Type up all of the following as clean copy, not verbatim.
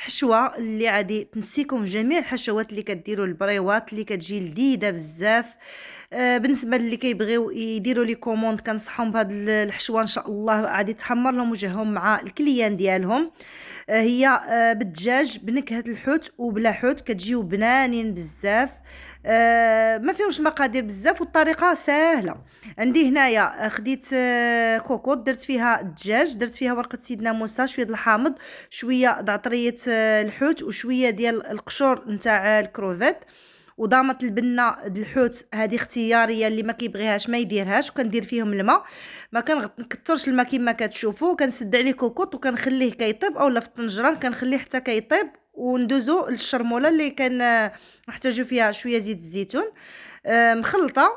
حشوه اللي غادي تنسيكم جميع الحشوات اللي كديروا البريوات اللي كتجي لذيذه بزاف. بالنسبه للي كيبغيو يديروا لي كوموند كنصحهم بهاد الحشوه، ان شاء الله غادي تحمر لهم وجههم مع الكليان ديالهم. هي بالدجاج بنكهه الحوت وبلا حوت، كتجيو بنانين بزاف. ما فيهمش مقادير بزاف والطريقه سهله. عندي هنايا خديت كوكوط، درت فيها الدجاج، درت فيها ورقه سيدنا موسى، شويه د الحامض، شويه د عطريه الحوت، وشويه ديال القشور نتاع الكروفيت، وضامه البنه د الحوت هذه اختياريه، اللي ما كيبغيهاش ما يديرهاش، وكندير فيهم الماء. ما كنكثرش الماء كما كتشوفوا، كنسد عليه كوكوط وكنخليه كيطيب، اولا في الطنجره كنخليه حتى كيطيب، وندوزو للشرموله اللي كان نحتاجو فيها شويه زيت الزيتون مخلطه،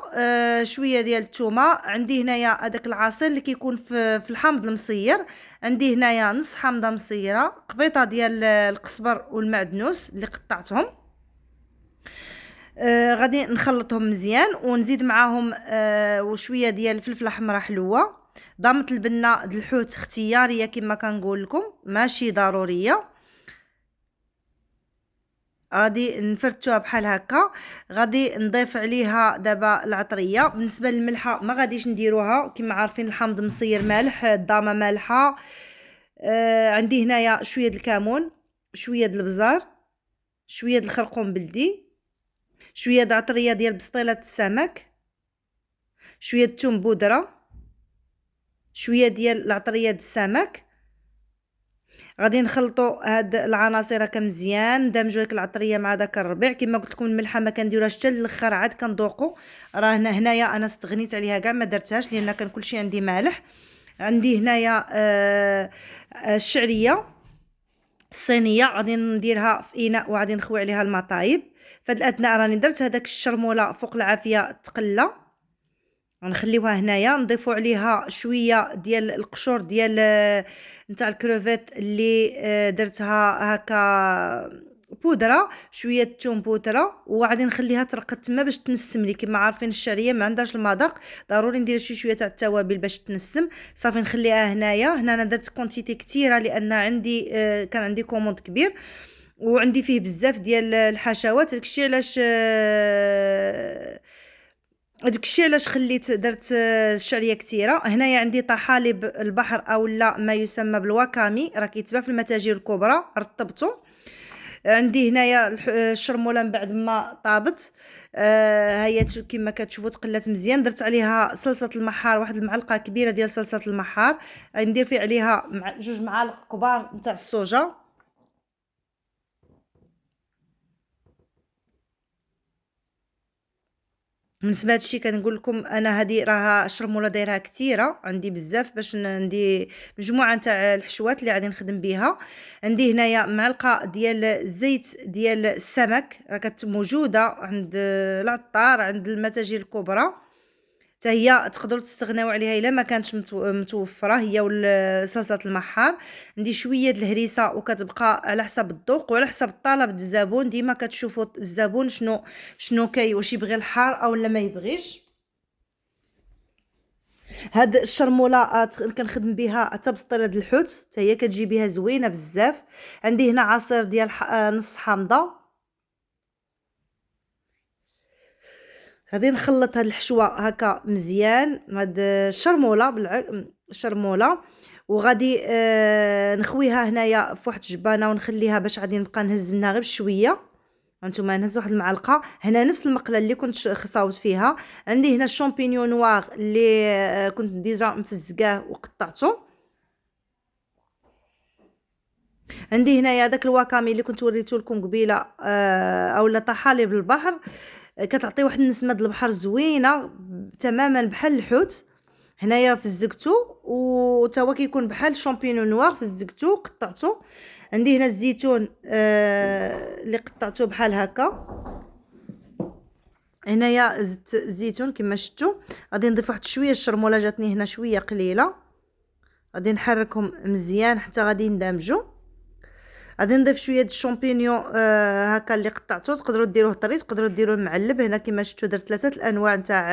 شويه ديال الثومه. عندي هنايا هذاك العصير اللي كيكون في الحامض المصير، عندي هنايا نص حامضه مصيره، قبيطه ديال القزبر والمعدنوس اللي قطعتهم. غادي نخلطهم مزيان ونزيد معاهم وشويه ديال الفلفله حمراء حلوه. ضامه البنه د الحوت اختياريه كما كنقول لكم، ماشي ضروريه. غادي نفرتوها بحال هكا. غادي نضيف عليها دابا العطريه. بالنسبه للملحه ما غاديش نديروها، كما عارفين الحامض مصير مالح، الضامه مالحه. عندي هنايا شويه د الكمون، شويه د البزار، شويه د الخرقوم بلدي، شويه د عطريه ديال بسطيله السمك، شويه د الثوم بودره، شويه ديال العطريه د السمك. غادي نخلطوا هاد العناصر هكا مزيان، ندمجوا ديك العطريه مع داك الربيع. كما قلت لكم الملحه ما كنديروهاش حتى للاخر، عاد كنذوقوا. راه هنايا انا استغنيت عليها كاع ما درتهاش، لان كان كلشي عندي مالح. عندي هنايا الشعريه الصينيه، غادي نديرها في اناء وغادي نخوي عليها الماء طايب. فهاد الاثناء راني درت هذاك الشرموله فوق العافيه تقلى، غنخليوها هنايا. نضيفوا عليها شويه ديال القشور ديال نتاع الكروفيت اللي درتها هكا بودره، شويه الثوم بودره، وغادي نخليها ترقد تما باش تنسم لي. كما عارفين الشعريه ما عندهاش المذاق، ضروري ندير شويه تاع التوابل باش تنسم. صافي نخليها هنايا. هنا انا درت كونتيتي كثيره لان عندي كان عندي كوموند كبير وعندي فيه بزاف ديال الحشوات. داكشي علاش خليت درت الشعريه كثيره. هنايا عندي طحالب البحر او لا ما يسمى بالواكامي، راه كيتباع في المتاجر الكبرى، رطبته. عندي هنايا الشرموله من بعد ما طابت، هي كما كتشوفوا تقلات مزيان. درت عليها صلصه المحار، واحد المعلقه كبيره ديال صلصه المحار. ندير فيه عليها جوج معالق كبار نتاع الصوجه. بالنسبه هادشي كنقول لكم انا هذه راها الشرموله دايرها كثيره عندي بزاف، باش ندي مجموعه نتاع الحشوات اللي غادي نخدم بها. عندي هنايا معلقه ديال الزيت ديال السمك، راه موجوده عند العطار، عند المتاجر الكبرى، حتى هي تقدروا تستغناو عليها الا ما كانتش متوفره، هي صلصه المحار. عندي شويه د الهريسه، وكتبقى على حسب الذوق وعلى حسب الطلب د الزبون. ديما كتشوفوا الزبون شنو واش يبغي الحار او لا ما يبغيش. هاد الشرموله كنخدم بها حتى بسطيله د الحوت، حتى هي كتجي بها زوينه بزاف. عندي هنا عصير ديال نص حامضه. غادي نخلط هاد الحشوه هكا مزيان، هاد الشرموله الشرموله، وغادي نخويها هنايا في واحد الجبانه ونخليها باش غادي نبقى نهز منها غير بشويه. هانتوما نهز واحد المعلقه هنا، نفس المقله اللي كنت خصاوت فيها. عندي هنا الشامبينيون نوار اللي كنت ديجا مفزقاه وقطعته. عندي هنايا داك الواكامي اللي كنت وريته لكم قبيله، اولا طحالب البحر، كتعطي واحد النسمه د البحر زوينه تماما بحال الحوت. هنايا فزقته وتا هو كيكون بحال شامبينيون نوار، فزقته قطعته. عندي هنا الزيتون اللي قطعته بحال هكا. هنايا زدت الزيتون كما شفتوا. غادي نضيف واحد شويه الشرموله، جاتني هنا شويه قليله. غادي نحركهم مزيان حتى غادي يندمجوا. غادي نضيف شويه د الشامبينيون هكا اللي قطعته، تقدروا ديروه طري، تقدروا ديروه معلب. هنا كما شفتوا درت ثلاثه الانواع نتاع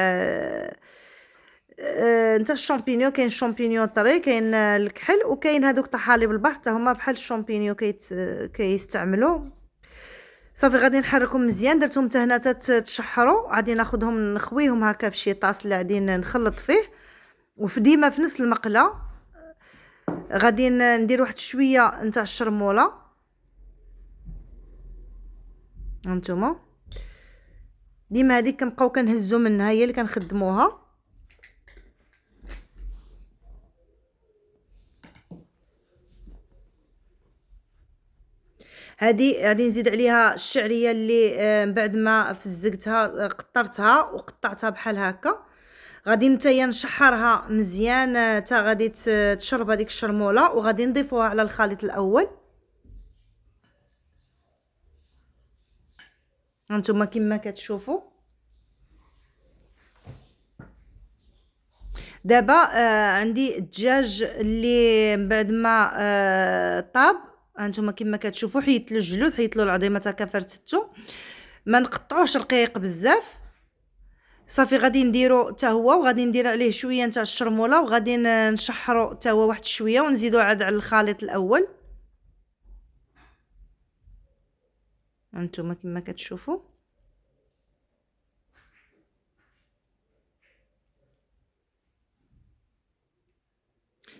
نتا الشامبينيون، كاين الشامبينيون طري، كاين الكحل، وكاين هادوك تاع حليب البحر حتى هما بحال الشامبينيون كيستعملوا. صافي غادي نحركهم مزيان، درتهم حتى هنا تشحروا، غادي ناخذهم نخويهم هكا في شي طاس اللي غادي نخلط فيه، ديما في نفس المقله غادي ندير واحد شويه نتاع الشرموله. هانتوما ديما هذيك كنبقاو كنهزو منها، هي اللي كنخدموها. هذه غادي نزيد عليها الشعريه اللي من بعد ما فزقتها قطرتها وقطعتها بحال هكا. غادي نتايا نشحرها مزيان حتى غادي تشرب هذيك الشرموله، وغادي نضيفوها على الخليط الاول. هانتوما كما كتشوفوا دابا عندي الدجاج اللي من بعد ما طاب. هانتوما كما كتشوفوا حيدت له الجلود، حيدت له العظيمات هكا فرتتو، ما نقطعوش رقيق بزاف. صافي غادي نديرو حتى هو، وغادي ندير عليه شويه نتاع الشرموله، وغادي نشحرو حتى هو واحد شويه، ونزيدو عاد على الخليط الاول. هانتوما كما كتشوفوا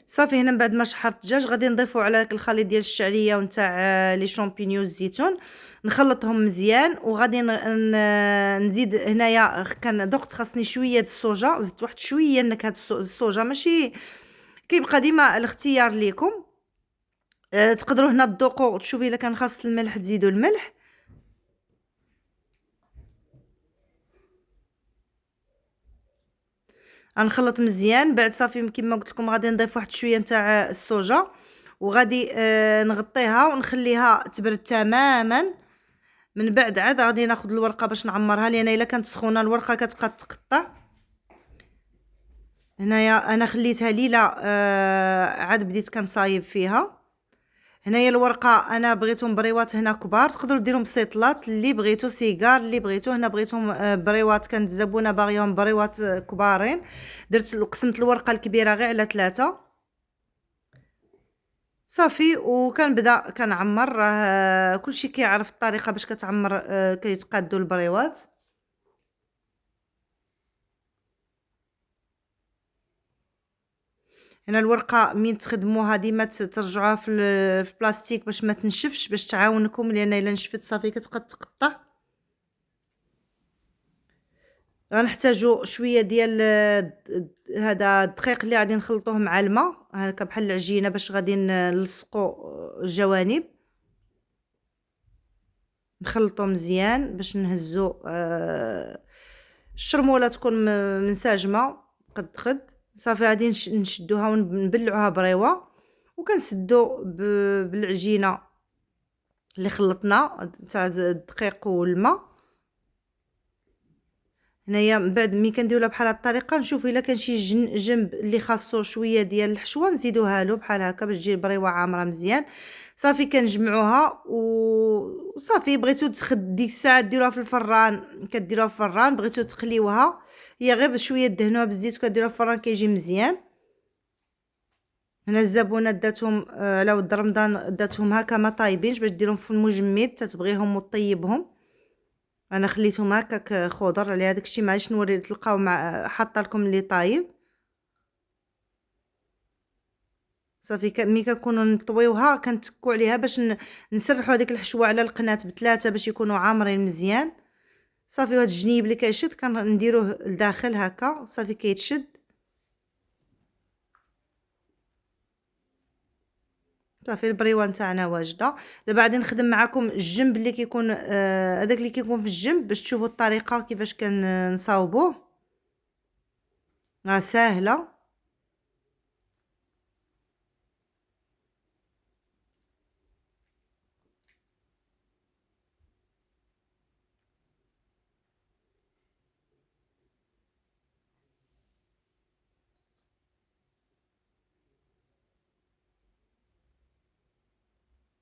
صافي. هنا من بعد ما شحرت الدجاج غادي نضيفو على داك الخليط ديال الشعريه ونتاع لي شامبينيون الزيتون، نخلطهم مزيان. وغادي نزيد هنايا كان ذقت خاصني شويه د الصوجا، زدت واحد شويه نكهه الصوجا، ماشي كيبقى ديما الاختيار ليكم. تقدروا هنا تذوقوا تشوفي الا كان خاص الملح تزيدوا الملح. غنخلط مزيان. بعد صافي كما قلت لكم غادي نضيف واحد شويه نتاع الصوجا، وغادي نغطيها ونخليها تبرد تماما. من بعد عاد غادي ناخذ الورقه باش نعمرها، لان الا كانت سخونه الورقه كتبقى تقطع. هنايا انا خليتها ليله عاد بديت كنصايب فيها. هنايا الورقه انا بغيتهم بريوات هنا كبار، تقدروا ديرهم بسيطلات اللي بغيتو، سيجار اللي بغيتو. هنا بغيتهم بريوات، كانت الزبونه باغيهم بريوات كبارين، درت قسمت الورقه الكبيره غير على 3 صافي. وكنبدا كنعمر، راه كلشي كيعرف الطريقه باش كتعمر كيتقادوا البريوات. هنا الورقه من تخدموها ديما ترجعوها في البلاستيك باش ما تنشفش، باش تعاونكم، لان الا نشفت صافي كتبقى تقطع. غنحتاجو شويه ديال هذا الدقيق اللي غادي نخلطوه مع الماء هكا بحال العجينه، باش غادي نلصقوا الجوانب. نخلطو مزيان باش نهزو الشرموله تكون منسجمه قد خد. صافي غادي نشدوها ونبلعوها بريوه، وكنسدو بالعجينه اللي خلطنا تاع الدقيق والماء. هنايا من بعد ملي كنديرولها بحال هاد الطريقه نشوف الا كان شي جنب اللي خاصو شويه ديال الحشوه نزيدوها له بحال هكا باش تجي البريوه عامره مزيان. صافي كنجمعوها وصافي. بغيتو ديك الساعه ديروها في الفران كديروها في الفران، بغيتو تقليوها هي غير بشويه دهنوها بالزيت وكديروها في الفران كيجي مزيان. هنا الزبونه داتهم على ود رمضان داتهم هكا ما طايبينش باش ديرهم في المجمد تتبغيهم وطيبهم. انا خليتهم هكاك خضر على هذاك الشيء، معليش نوري تلقاو مع حاطه لكم اللي طايب. صافي ملي كنكونوا نطويوها كنتكو عليها باش نسرحوا هذيك الحشوه على القناه ب3 باش يكونوا عامرين مزيان. صافي هاد الجنيب اللي كيشد كنديروه لداخل هكا صافي كيتشد. صافي البريوه نتاعنا واجده. دابا غادي نخدم معكم الجنب اللي كيكون هذاك اللي كيكون في الجنب باش تشوفوا الطريقه كيفاش كنصاوبوه. راه ساهله.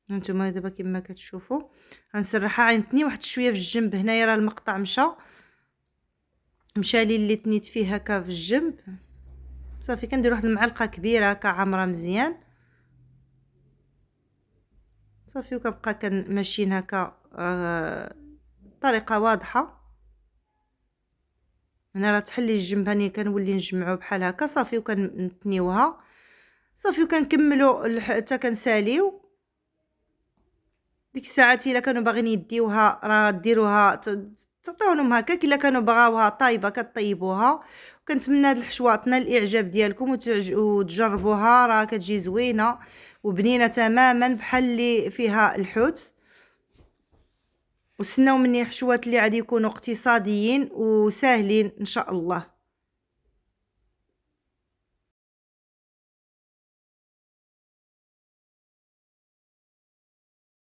هانتوما دابا كما كتشوفوا غنسرحها، عينتني واحد شويه في الجنب هنايا راه المقطع مشى لي اللي تنيت فيه هكا في الجنب. صافي كندير واحد المعلقه كبيره هكا عامره مزيان صافي، وكنبقى كنمشين هكا بطريقه واضحه. هنا راه تحلي الجنب هاني كنولي نجمعو بحال هكا صافي، وكنتنيوها صافي، وكنكملوا حتى كنساليو. ديك الساعات الا كانوا باغيين يديوها راه ديروها تعطيو لهم هكاك، الا كانوا بغاوها طايبه كطيبوها. وكنتمنى هاد الحشوه تنال الاعجاب ديالكم وتجربوها، راه كتجي زوينه وبنينه تماما بحال اللي فيها الحوت. وسناو مني حشوات اللي غادي يكونوا اقتصاديين وساهلين ان شاء الله.